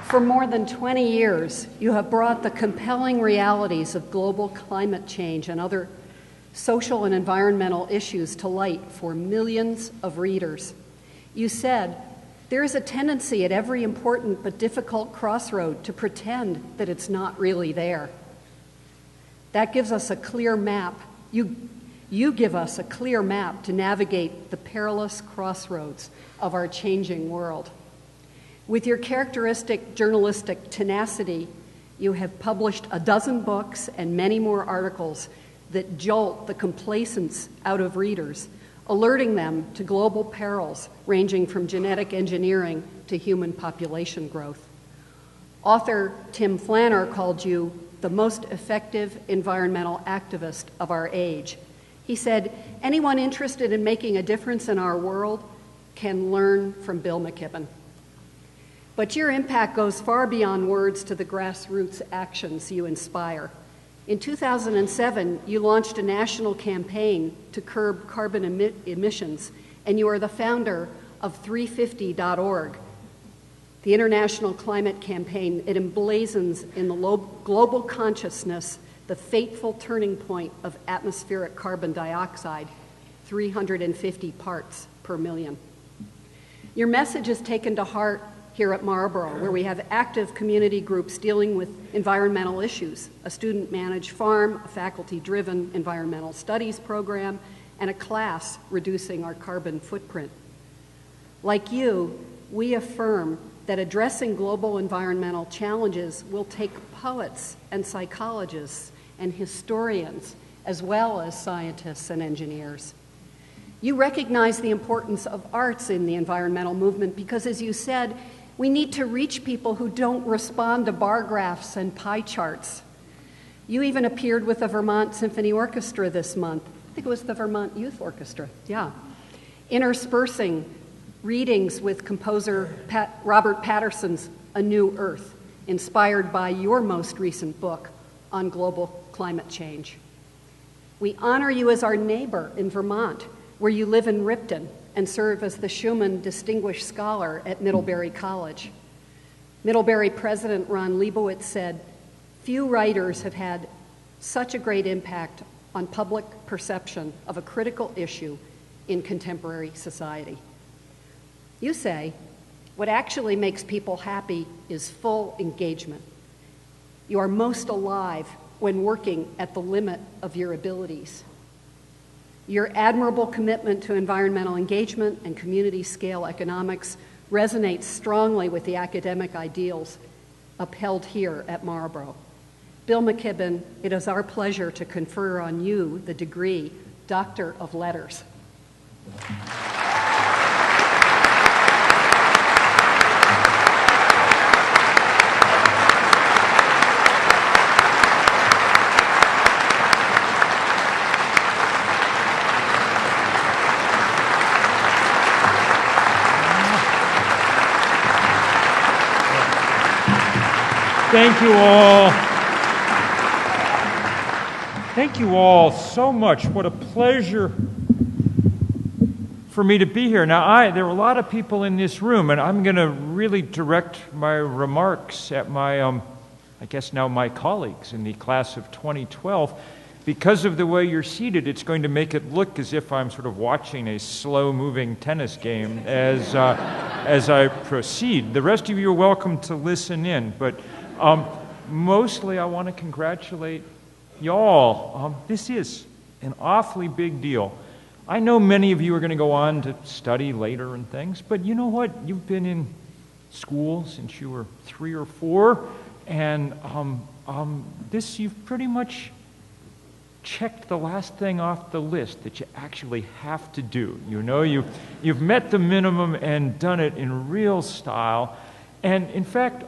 For more than 20 years, you have brought the compelling realities of global climate change and other social and environmental issues to light for millions of readers. You said, there is a tendency at every important but difficult crossroad to pretend that it's not really there. That gives us a clear map. You give us a clear map to navigate the perilous crossroads of our changing world. With your characteristic journalistic tenacity, you have published a dozen books and many more articles that jolt the complacence out of readers, alerting them to global perils ranging from genetic engineering to human population growth. Author Tim Flanner called you the most effective environmental activist of our age. He said, anyone interested in making a difference in our world can learn from Bill McKibben. But your impact goes far beyond words to the grassroots actions you inspire. In 2007, you launched a national campaign to curb carbon emissions, and you are the founder of 350.org, the international climate campaign. It emblazons in the global consciousness the fateful turning point of atmospheric carbon dioxide, 350 parts per million. Your message is taken to heart here at Marlboro, where we have active community groups dealing with environmental issues, a student-managed farm, a faculty-driven environmental studies program, and a class reducing our carbon footprint. Like you, we affirm that addressing global environmental challenges will take poets and psychologists and historians, as well as scientists and engineers. You recognize the importance of arts in the environmental movement because, as you said, we need to reach people who don't respond to bar graphs and pie charts. You even appeared with the Vermont Symphony Orchestra this month. I think it was the Vermont Youth Orchestra, yeah. Interspersing readings with composer Robert Patterson's A New Earth, inspired by your most recent book on global climate change. We honor you as our neighbor in Vermont, where you live in Ripton and serve as the Schumann Distinguished Scholar at Middlebury College. Middlebury President Ron Leibowitz said, few writers have had such a great impact on public perception of a critical issue in contemporary society. You say, what actually makes people happy is full engagement. You are most alive when working at the limit of your abilities. Your admirable commitment to environmental engagement and community-scale economics resonates strongly with the academic ideals upheld here at Marlboro. Bill McKibben, it is our pleasure to confer on you the degree Doctor of Letters. Thank you all. Thank you all so much. What a pleasure for me to be here. Now, there are a lot of people in this room, and I'm going to really direct my remarks at my, I guess now my colleagues in the class of 2012. Because of the way you're seated, it's going to make it look as if I'm sort of watching a slow-moving tennis game as I proceed. The rest of you are welcome to listen in, but mostly I want to congratulate y'all. This is an awfully big deal. I know many of you are going to go on to study later and things, but you know what? You've been in school since you were 3 or 4, and you've pretty much checked the last thing off the list that you actually have to do. You know, you've met the minimum and done it in real style. And in fact,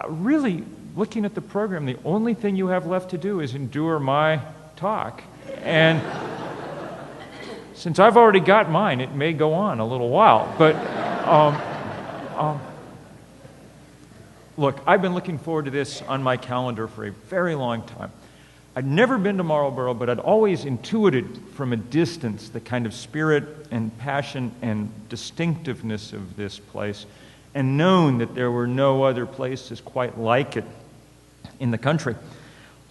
really looking at the program, the only thing you have left to do is endure my talk. And since I've already got mine, it may go on a little while. But look, I've been looking forward to this on my calendar for a very long time. I'd never been to Marlboro, but I'd always intuited from a distance the kind of spirit and passion and distinctiveness of this place, and known that there were no other places quite like it in the country.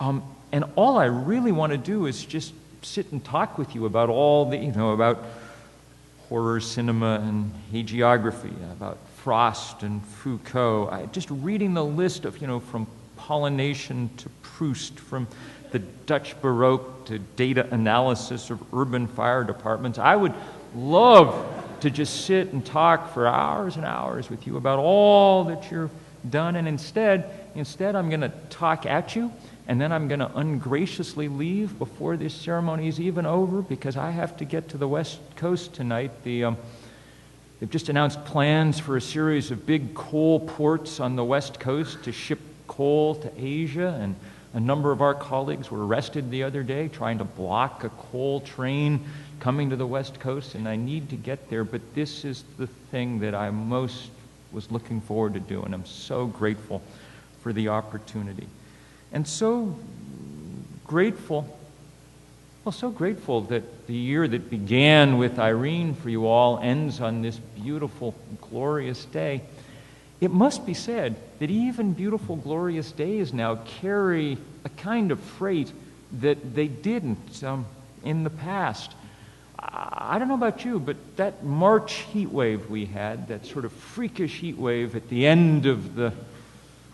And all I really want to do is just sit and talk with you about all the, about horror cinema and hagiography, about Frost and Foucault. Just reading the list of, from Pollination to Proust, from the Dutch Baroque to data analysis of urban fire departments. I would love to just sit and talk for hours and hours with you about all that you've done, and instead I'm going to talk at you, and then I'm going to ungraciously leave before this ceremony is even over, because I have to get to the West Coast tonight. They've just announced plans for a series of big coal ports on the West Coast to ship coal to Asia, and a number of our colleagues were arrested the other day trying to block a coal train coming to the West Coast, and I need to get there, but this is the thing that I most was looking forward to doing. I'm so grateful for the opportunity. And so grateful that the year that began with Irene for you all ends on this beautiful, glorious day. It must be said that even beautiful, glorious days now carry a kind of freight that they didn't in the past. I don't know about you, but that March heat wave we had, that sort of freakish heat wave at the end of the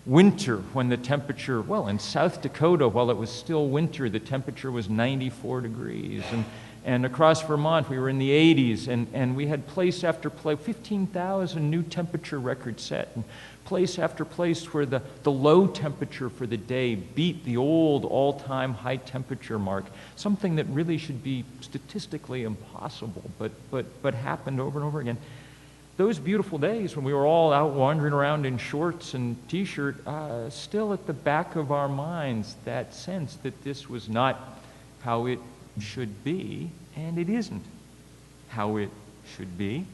winter when the temperature, in South Dakota, while it was still winter, the temperature was 94 degrees. And across Vermont, we were in the 80s, and we had place after place, 15,000 new temperature records set, and place after place where the low temperature for the day beat the old all-time high temperature mark, something that really should be statistically impossible, but happened over and over again. Those beautiful days when we were all out wandering around in shorts and T-shirt, still at the back of our minds, that sense that this was not how it should be, and it isn't how it should be.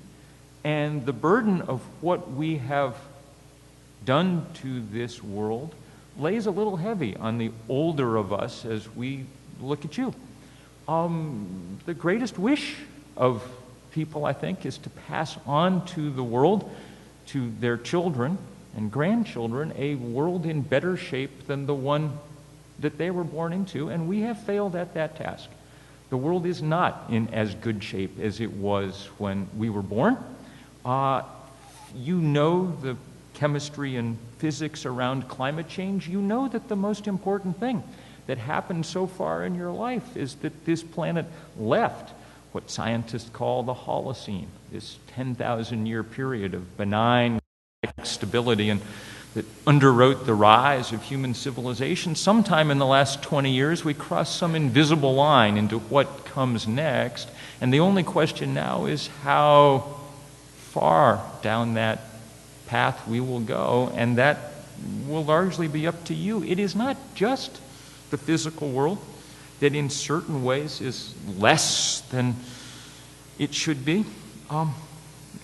And the burden of what we have done to this world lays a little heavy on the older of us as we look at you. The greatest wish of people, I think, is to pass on to the world, to their children and grandchildren, a world in better shape than the one that they were born into, and we have failed at that task. The world is not in as good shape as it was when we were born. You know the chemistry and physics around climate change. You know that the most important thing that happened so far in your life is that this planet left what scientists call the Holocene, this 10,000-year period of benign stability and that underwrote the rise of human civilization. Sometime in the last 20 years, we crossed some invisible line into what comes next, and the only question now is how far down that path we will go, and that will largely be up to you. It is not just the physical world that in certain ways is less than it should be.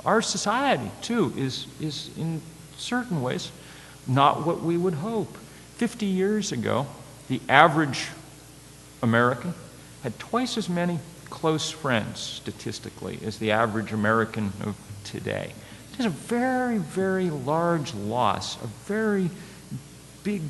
Our society, too, is in certain ways not what we would hope. 50 years ago, the average American had twice as many close friends, statistically, as the average American of today. It is a very, very large loss, a very big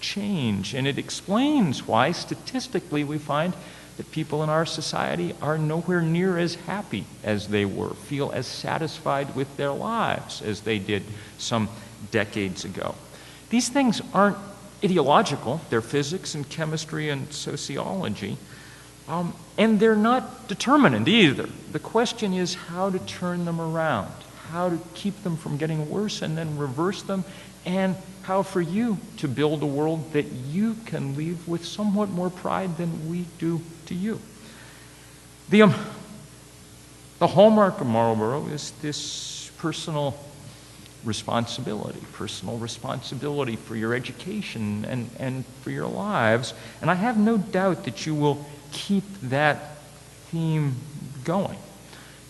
change, and it explains why, statistically, we find that people in our society are nowhere near as happy as they were, feel as satisfied with their lives as they did some decades ago. These things aren't ideological. They're physics and chemistry and sociology, and they're not determinant either. The question is how to turn them around, how to keep them from getting worse and then reverse them, and how for you to build a world that you can leave with somewhat more pride than we do to you. The hallmark of Marlboro is this personal responsibility for your education and for your lives. And I have no doubt that you will keep that theme going,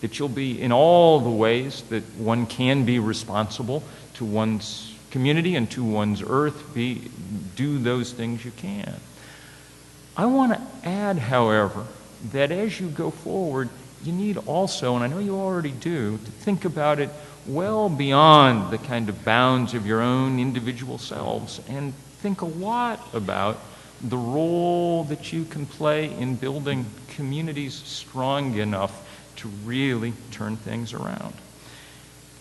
that you'll be, in all the ways that one can be responsible to one's community and to one's earth, do those things you can. I want to add, however, that as you go forward, you need also, and I know you already do, to think about it well beyond the kind of bounds of your own individual selves, and think a lot about the role that you can play in building communities strong enough to really turn things around.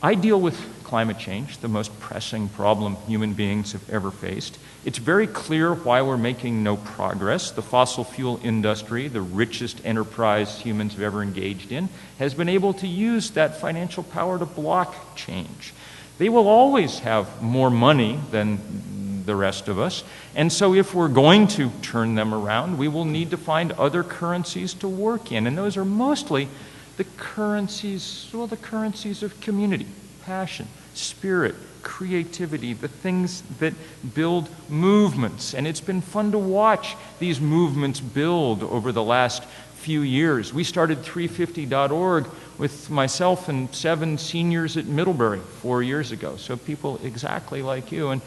I deal with climate change, the most pressing problem human beings have ever faced. It's very clear why we're making no progress. The fossil fuel industry, the richest enterprise humans have ever engaged in, has been able to use that financial power to block change. They will always have more money than the rest of us, and so if we're going to turn them around, we will need to find other currencies to work in, and those are mostly the currencies of community, passion, spirit, creativity, the things that build movements. And it's been fun to watch these movements build over the last few years. We started 350.org with myself and 7 seniors at Middlebury 4 years ago, so people exactly like you. And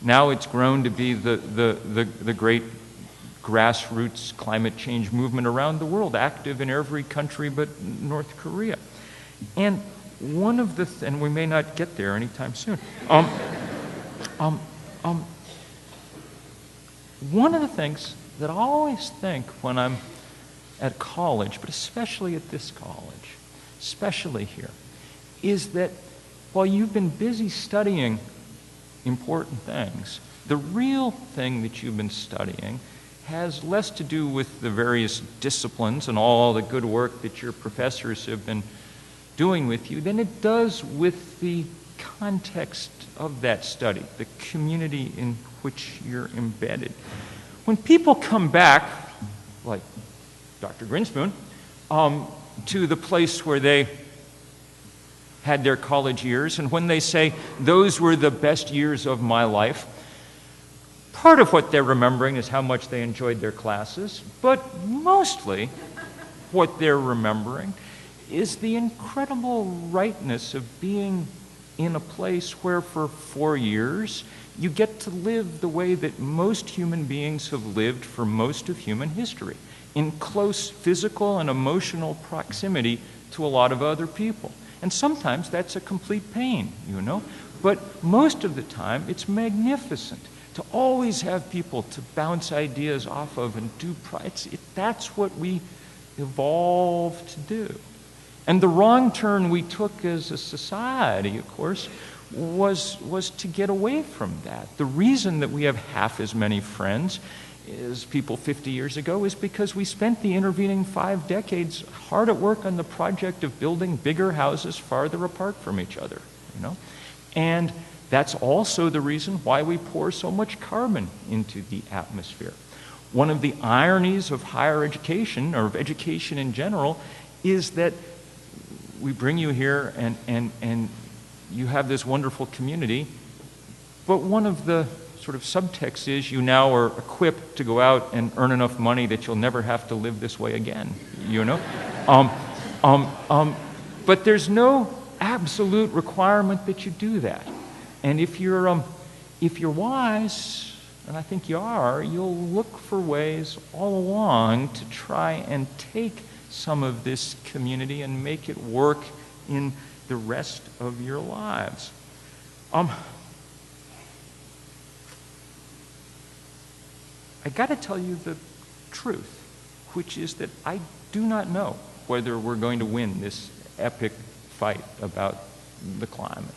now it's grown to be the great grassroots climate change movement around the world, active in every country but North Korea. And one of the, and we may not get there anytime soon, one of the things that I always think when I'm at college, but especially at this college, especially here, is that while you've been busy studying important things, the real thing that you've been studying has less to do with the various disciplines and all the good work that your professors have been doing with you than it does with the context of that study, the community in which you're embedded. When people come back, like Dr. Grinspoon, to the place where they had their college years, and when they say, those were the best years of my life, part of what they're remembering is how much they enjoyed their classes, but mostly what they're remembering is the incredible rightness of being in a place where for 4 years you get to live the way that most human beings have lived for most of human history, in close physical and emotional proximity to a lot of other people. And sometimes that's a complete pain, you know, but most of the time it's magnificent to always have people to bounce ideas off of and do, that's what we evolved to do. And the wrong turn we took as a society, of course, was to get away from that. The reason that we have half as many friends as people 50 years ago is because we spent the intervening 5 decades hard at work on the project of building bigger houses farther apart from each other, you know? And that's also the reason why we pour so much carbon into the atmosphere. One of the ironies of higher education, or of education in general, is that we bring you here and you have this wonderful community, but one of the sort of subtext is you now are equipped to go out and earn enough money that you'll never have to live this way again, you know? But there's no absolute requirement that you do that. And if you're wise, and I think you are, you'll look for ways all along to try and take some of this community and make it work in the rest of your lives. I got to tell you the truth, which is that I do not know whether we're going to win this epic fight about the climate.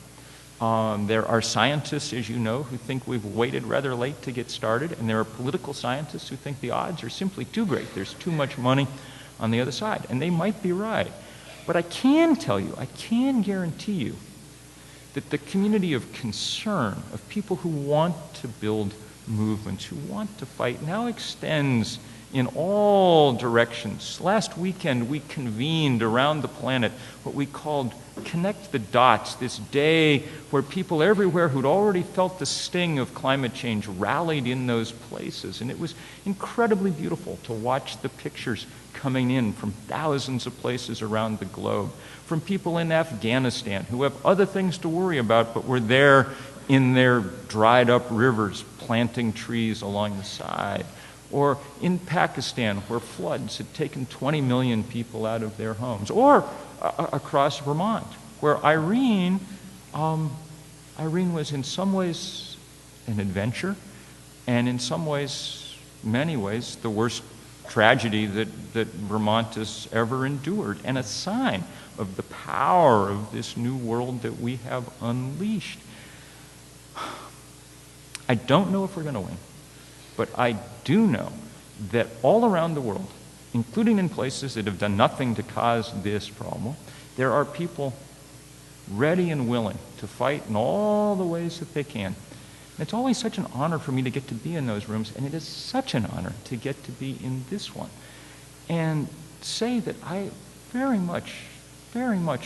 There are scientists, as you know, who think we've waited rather late to get started, and there are political scientists who think the odds are simply too great. There's too much money on the other side, and they might be right. But I can tell you, I can guarantee you that the community of concern, of people who want to build movements, who want to fight, now extends in all directions. Last weekend, we convened around the planet what we called Connect the Dots, this day where people everywhere who'd already felt the sting of climate change rallied in those places. And it was incredibly beautiful to watch the pictures coming in from thousands of places around the globe, from people in Afghanistan who have other things to worry about, but were there in their dried up rivers planting trees along the side, or in Pakistan where floods had taken 20 million people out of their homes, or across Vermont where Irene was in some ways an adventure, and in some ways, many ways, the worst tragedy that Vermont has ever endured, and a sign of the power of this new world that we have unleashed. I don't know if we're going to win, but I do know that all around the world, including in places that have done nothing to cause this problem, there are people ready and willing to fight in all the ways that they can. It's always such an honor for me to get to be in those rooms, and it is such an honor to get to be in this one. And say that I very much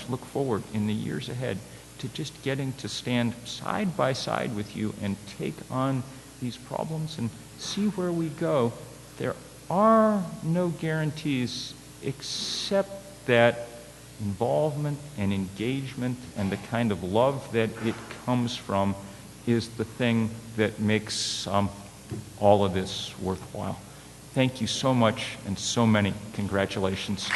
look forward in the years ahead to just getting to stand side by side with you and take on these problems and see where we go. There are no guarantees except that involvement and engagement and the kind of love that it comes from is the thing that makes all of this worthwhile. Thank you so much, and so many congratulations.